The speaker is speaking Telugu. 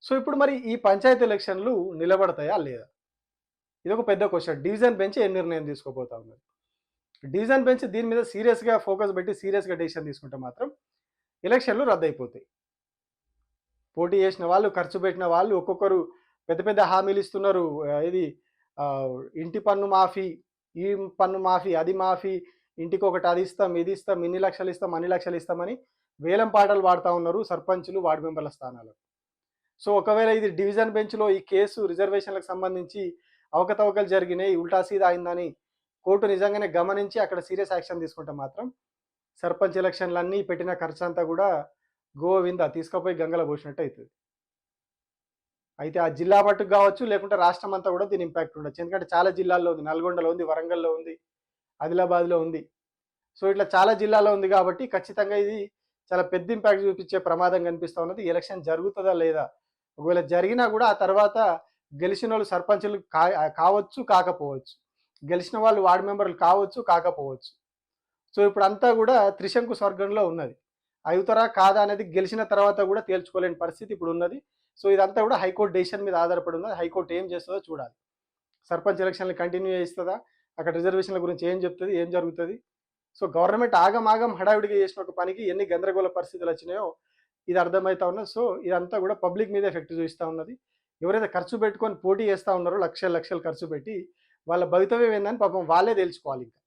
సో ఇప్పుడు మరి ఈ పంచాయతీ ఎలక్షన్లు నిలబడతాయా లేదా? ఇదొక పెద్ద క్వెషన్. డివిజన్ బెంచ్ ఏం నిర్ణయం తీసుకోబోతా ఉన్నది? డివిజన్ బెంచ్ దీని మీద సీరియస్‌గా ఫోకస్ పెట్టి సీరియస్‌గా డెసిషన్ తీసుకుంటే మాత్రం ఎలక్షన్లు రద్దయిపోతాయి. పోటీ చేసిన వాళ్ళు, ఖర్చు పెట్టిన వాళ్ళు ఒక్కొక్కరు పెద్ద పెద్ద హామీలు ఇస్తున్నారు. ఇది ఇంటి పన్ను మాఫీ, ఈ పన్ను మాఫీ, అది మాఫీ, ఇంటికొకటి అది ఇస్తాం, ఇది ఇస్తాం, ఇన్ని లక్షలు ఇస్తాం, అన్ని లక్షలు ఇస్తామని వేలం పాటలు పాడుతా ఉన్నారు సర్పంచులు, వార్డు మెంబర్ల స్థానాలకు. సో ఒకవేళ ఇది డివిజన్ బెంచ్‌లో ఈ కేసు రిజర్వేషన్‌లకు సంబంధించి అవకతవకలు జరిగినాయి, ఉల్టా సీదా అయిందని కోర్టు నిజంగానే గమనించి అక్కడ సీరియస్ యాక్షన్ తీసుకుంటే మాత్రం సర్పంచ్ ఎలక్షన్‌లన్నీ పెట్టిన ఖర్చంతా కూడా గోవింద తీసుకుపోయి గంగలో పోసినట్టు అయితది. అయితే ఆ జిల్లా మట్టుకు కావచ్చు, లేకుంటే రాష్ట్రం అంతా కూడా దీని ఇంపాక్ట్ ఉండొచ్చు. ఎందుకంటే చాలా జిల్లాల్లో ఉంది. నల్గొండలో ఉంది, వరంగల్‌లో ఉంది, ఆదిలాబాద్‌లో ఉంది. సో ఇట్లా చాలా జిల్లాలో ఉంది కాబట్టి ఖచ్చితంగా ఇది చాలా పెద్ద ఇంపాక్ట్ చూపించే ప్రమాదం కనిపిస్తా ఉన్నది. ఎలక్షన్ జరుగుతదా లేదా? ఒకవేళ జరిగినా కూడా ఆ తర్వాత గెలిచినోళ్ళు సర్పంచులు కావచ్చు, కాకపోవచ్చు. గెలిచిన వాళ్ళు వార్డు మెంబర్‌లు కావచ్చు, కాకపోవచ్చు. సో ఇప్పుడంతా కూడా త్రిశంకు స్వర్గంలో ఉన్నది. అవుతారా కాదా అనేది గెలిచిన తర్వాత కూడా తేల్చుకోలేని పరిస్థితి ఇప్పుడున్నది. సో ఇదంతా కూడా హైకోర్టు డెసిషన్ మీద ఆధారపడి ఉన్నది. హైకోర్టు ఏం చేస్తదో చూడాలి. సర్పంచ్ ఎలక్షన్‌లు కంటిన్యూ చేస్తదా? అక్కడ రిజర్వేషన్‌ల గురించి ఏం చెప్తది? ఏం జరుగుతది? సో గవర్నమెంట్ ఆగమాగం హడావిడిగా చేసిన ఒక పనికి ఎన్ని గందరగోళ పరిస్థితులు వచ్చినాయో ఇది అర్థమైతా ఉన్నది. సో ఇదంతా కూడా పబ్లిక్ మీద ఎఫెక్ట్ చూపిస్తా ఉన్నది. ఎవరైతే ఖర్చు పెట్టుకొని పోటీ చేస్తా ఉన్నారో లక్షలు లక్షలు ఖర్చు పెట్టి వాళ్ళ భవితవ్యం ఏందని పాపం వాళ్ళే తెలుసుకోవాలి ఇంకా.